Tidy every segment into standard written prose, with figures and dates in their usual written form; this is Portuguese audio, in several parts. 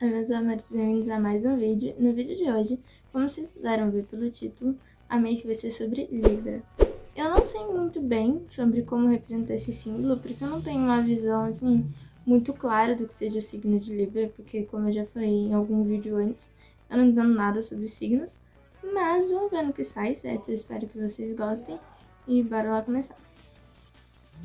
Oi, meus amores, bem-vindos a mais um vídeo. No vídeo de hoje, como vocês puderam ver pelo título, a make vai ser sobre Libra. Eu não sei muito bem sobre como representar esse símbolo, porque eu não tenho uma visão, assim, muito clara do que seja o signo de Libra, porque, como eu já falei em algum vídeo antes, eu não entendo nada sobre signos. Mas vamos ver no que sai, certo? Eu espero que vocês gostem e bora lá começar.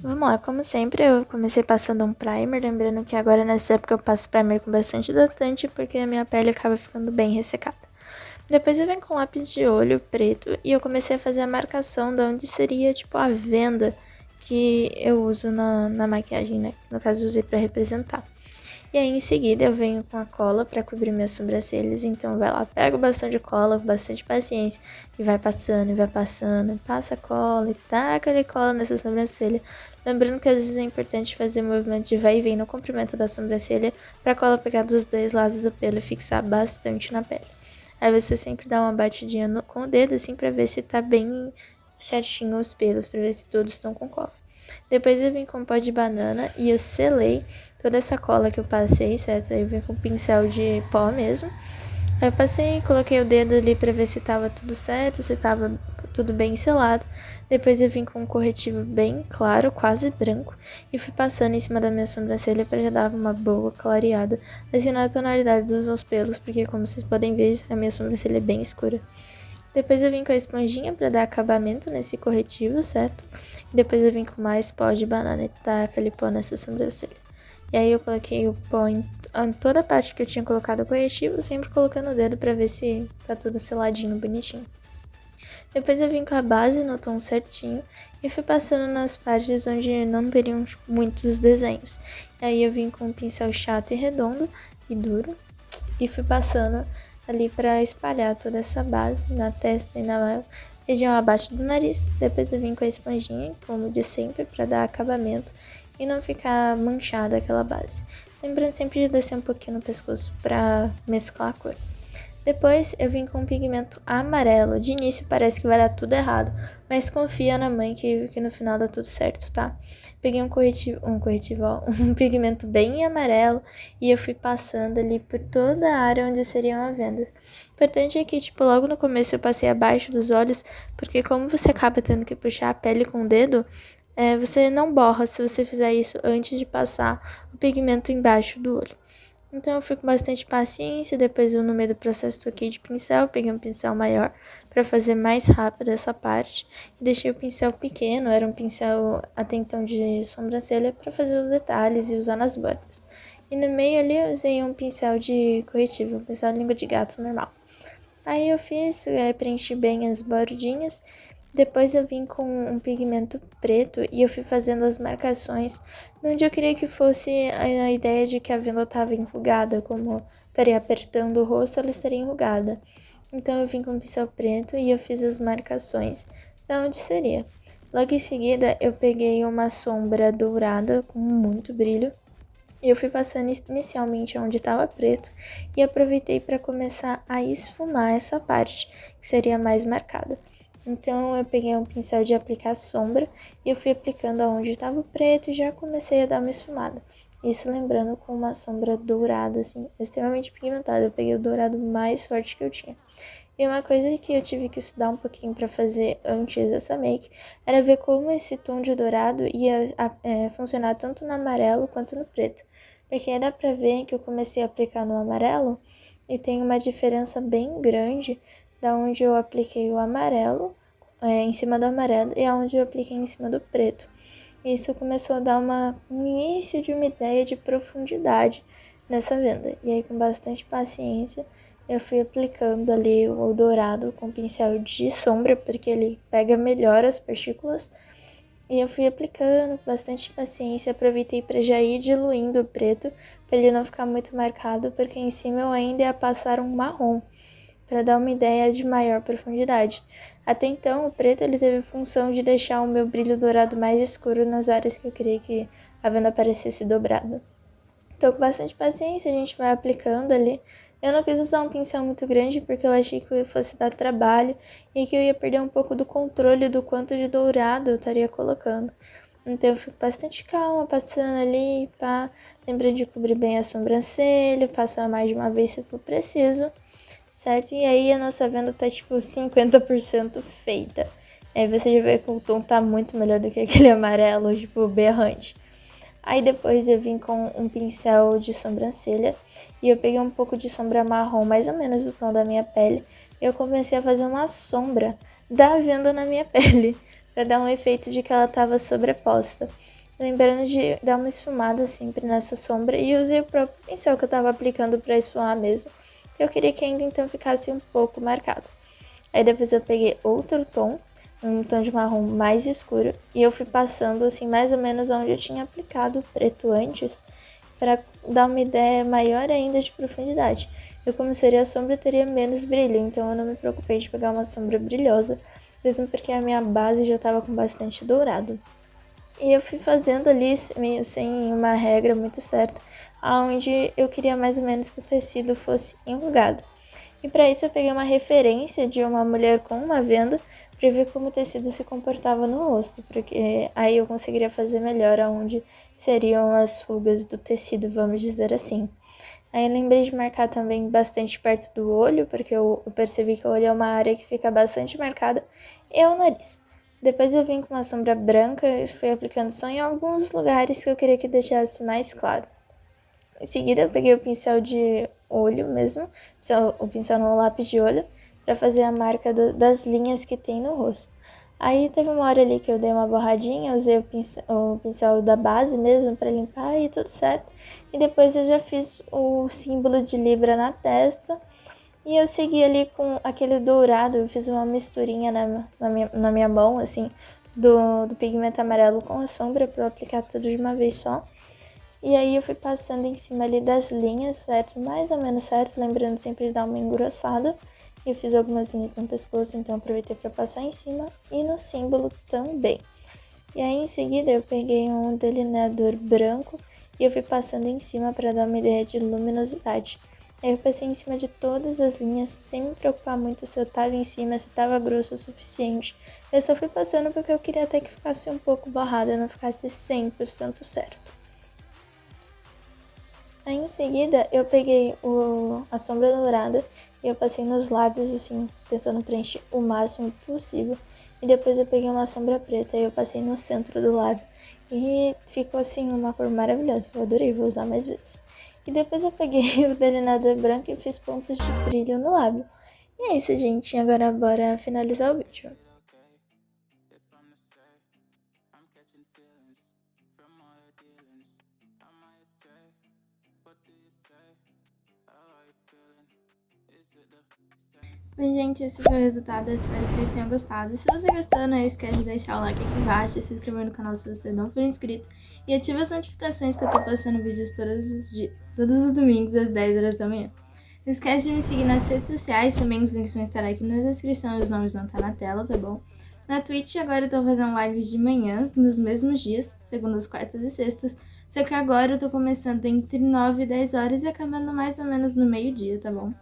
Vamos lá, como sempre, eu comecei passando um primer, lembrando que agora nessa época eu passo primer com bastante hidratante, porque a minha pele acaba ficando bem ressecada. Depois eu venho com lápis de olho preto e eu comecei a fazer a marcação de onde seria, tipo, a venda que eu uso na maquiagem, né? No caso, eu usei pra representar. E aí, em seguida, eu venho com a cola para cobrir minhas sobrancelhas. Então, vai lá, pega o bastão de cola com bastante paciência e vai passando, passa a cola e taca ali cola nessa sobrancelha. Lembrando que às vezes é importante fazer movimento de vai e vem no comprimento da sobrancelha para a cola pegar dos dois lados do pelo e fixar bastante na pele. Aí você sempre dá uma batidinha com o dedo assim para ver se tá bem certinho os pelos, para ver se todos estão com cola. Depois eu vim com pó de banana e eu selei toda essa cola que eu passei, certo? Aí eu vim com pincel de pó mesmo. Aí eu passei, coloquei o dedo ali pra ver se tava tudo certo, se tava tudo bem selado. Depois eu vim com um corretivo bem claro, quase branco, e fui passando em cima da minha sobrancelha pra já dar uma boa clareada, assim na tonalidade dos meus pelos, porque como vocês podem ver, a minha sobrancelha é bem escura. Depois eu vim com a esponjinha pra dar acabamento nesse corretivo, certo? E depois eu vim com mais pó de banana e taca ali pó nessa sobrancelha. E aí eu coloquei o pó em toda a parte que eu tinha colocado o corretivo, sempre colocando o dedo pra ver se tá tudo seladinho, bonitinho. Depois eu vim com a base no tom certinho e fui passando nas partes onde não teriam muitos desenhos. E aí eu vim com um pincel chato e redondo e duro e fui passando ali para espalhar toda essa base na testa e na região abaixo do nariz. Depois eu vim com a esponjinha, como de sempre, para dar acabamento e não ficar manchada aquela base. Lembrando sempre de descer um pouquinho no pescoço para mesclar a cor. Depois eu vim com um pigmento amarelo. De início parece que vai dar tudo errado, mas confia na mãe que no final dá tudo certo, tá? Peguei um corretivo, ó, um pigmento bem amarelo e eu fui passando ali por toda a área onde seriam a venda. O importante é que, tipo, logo no começo eu passei abaixo dos olhos, porque como você acaba tendo que puxar a pele com o dedo, você não borra se você fizer isso antes de passar o pigmento embaixo do olho. Então eu fui com bastante paciência, depois eu no meio do processo toquei de pincel, peguei um pincel maior para fazer mais rápido essa parte e deixei o pincel pequeno, era um pincel até então de sobrancelha para fazer os detalhes e usar nas bordas. E no meio ali eu usei um pincel de corretivo, um pincel de língua de gato normal. Aí eu fiz, preenchi bem as bordinhas. Depois eu vim com um pigmento preto e eu fui fazendo as marcações onde eu queria que fosse a ideia de que a venda estava enrugada, como estaria apertando o rosto, ela estaria enrugada. Então eu vim com um pincel preto e eu fiz as marcações da onde seria. Logo em seguida eu peguei uma sombra dourada com muito brilho. Eu fui passando inicialmente onde estava preto e aproveitei para começar a esfumar essa parte, que seria mais marcada. Então eu peguei um pincel de aplicar sombra e eu fui aplicando aonde estava preto e já comecei a dar uma esfumada. Isso lembrando com uma sombra dourada, assim, extremamente pigmentada. Eu peguei o dourado mais forte que eu tinha. E uma coisa que eu tive que estudar um pouquinho para fazer antes dessa make era ver como esse tom de dourado ia funcionar tanto no amarelo quanto no preto. Porque aí dá pra ver que eu comecei a aplicar no amarelo e tem uma diferença bem grande da onde eu apliquei o amarelo, em cima do amarelo, e aonde eu apliquei em cima do preto. Isso começou a dar um início de uma ideia de profundidade nessa venda. E aí, com bastante paciência, eu fui aplicando ali o dourado com pincel de sombra, porque ele pega melhor as partículas. E eu fui aplicando com bastante paciência, aproveitei para já ir diluindo o preto, para ele não ficar muito marcado, porque em cima eu ainda ia passar um marrom, para dar uma ideia de maior profundidade. Até então, o preto ele teve a função de deixar o meu brilho dourado mais escuro nas áreas que eu queria que a venda parecesse dobrada. Então, com bastante paciência, a gente vai aplicando ali. Eu não quis usar um pincel muito grande porque eu achei que fosse dar trabalho e que eu ia perder um pouco do controle do quanto de dourado eu estaria colocando. Então eu fico bastante calma, passando ali, pá. Lembra de cobrir bem a sobrancelha, passar mais de uma vez se for preciso, certo? E aí a nossa venda tá tipo 50% feita. Aí você já vê que o tom tá muito melhor do que aquele amarelo, tipo, berrante. Aí depois eu vim com um pincel de sobrancelha e eu peguei um pouco de sombra marrom, mais ou menos do tom da minha pele. E eu comecei a fazer uma sombra da venda na minha pele, para dar um efeito de que ela estava sobreposta. Lembrando de dar uma esfumada sempre nessa sombra e usei o próprio pincel que eu estava aplicando para esfumar mesmo, que eu queria que ainda então ficasse um pouco marcado. Aí depois eu peguei outro tom, um tom de marrom mais escuro, e eu fui passando assim mais ou menos onde eu tinha aplicado o preto antes, para dar uma ideia maior ainda de profundidade. Eu como seria a sombra teria menos brilho, então eu não me preocupei de pegar uma sombra brilhosa, mesmo porque a minha base já estava com bastante dourado. E eu fui fazendo ali meio sem uma regra muito certa, aonde eu queria mais ou menos que o tecido fosse enrugado. E para isso eu peguei uma referência de uma mulher com uma venda para ver como o tecido se comportava no rosto, porque aí eu conseguiria fazer melhor aonde seriam as rugas do tecido, vamos dizer assim. Aí eu lembrei de marcar também bastante perto do olho, porque eu percebi que o olho é uma área que fica bastante marcada, e o nariz. Depois eu vim com uma sombra branca e fui aplicando só em alguns lugares que eu queria que deixasse mais claro. Em seguida, eu peguei o pincel de olho mesmo, o pincel no lápis de olho, para fazer a marca das linhas que tem no rosto. Aí teve uma hora ali que eu dei uma borradinha, usei o pincel da base mesmo para limpar e tudo certo. E depois eu já fiz o símbolo de Libra na testa. E eu segui ali com aquele dourado, eu fiz uma misturinha na minha mão, assim, do pigmento amarelo com a sombra para aplicar tudo de uma vez só. E aí eu fui passando em cima ali das linhas, certo? Mais ou menos certo, lembrando sempre de dar uma engrossada. Eu fiz algumas linhas no pescoço, então aproveitei para passar em cima e no símbolo também. E aí em seguida eu peguei um delineador branco e eu fui passando em cima para dar uma ideia de luminosidade. Aí eu passei em cima de todas as linhas, sem me preocupar muito se eu tava em cima, se tava grosso o suficiente. Eu só fui passando porque eu queria até que ficasse um pouco barrado, não ficasse 100% certo. Aí em seguida eu peguei a sombra dourada e eu passei nos lábios assim, tentando preencher o máximo possível. E depois eu peguei uma sombra preta e eu passei no centro do lábio. E ficou assim uma cor maravilhosa, eu adorei, vou usar mais vezes. E depois eu peguei o delineador branco e fiz pontos de brilho no lábio. E é isso, gente. Agora bora finalizar o vídeo. Bem, gente, esse foi o resultado. Eu espero que vocês tenham gostado. Se você gostou, não esquece de deixar o like aqui embaixo, se inscrever no canal se você não for inscrito e ativa as notificações que eu tô postando vídeos todos os domingos às 10 horas da manhã. Não esquece de me seguir nas redes sociais, também os links vão estar aqui na descrição e os nomes vão estar na tela, tá bom? Na Twitch agora eu tô fazendo lives de manhã, nos mesmos dias, segundas, quartas e sextas, só que agora eu tô começando entre 9 e 10 horas e acabando mais ou menos no meio-dia, tá bom?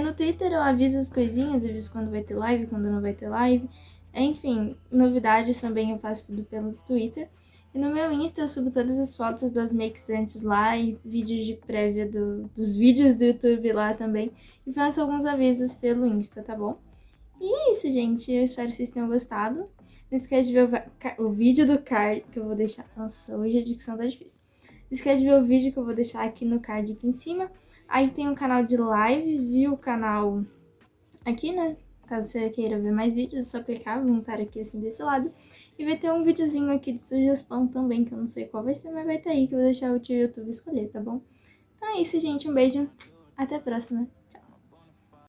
No Twitter eu aviso as coisinhas, aviso quando vai ter live, quando não vai ter live. Enfim, novidades também eu faço tudo pelo Twitter. E no meu Insta eu subo todas as fotos das makes antes lá e vídeos de prévia dos vídeos do YouTube lá também. E faço alguns avisos pelo Insta, tá bom? E é isso, gente. Eu espero que vocês tenham gostado. Não esquece de ver o vídeo do card que eu vou deixar. Nossa, hoje a dicção tá difícil. Não esquece de ver o vídeo que eu vou deixar aqui no card aqui em cima. Aí tem o canal de lives e o canal aqui, né? Caso você queira ver mais vídeos, é só clicar, vão estar aqui assim desse lado. E vai ter um videozinho aqui de sugestão também, que eu não sei qual vai ser, mas vai estar aí, que eu vou deixar o tio YouTube escolher, tá bom? Então é isso, gente. Um beijo. Até a próxima.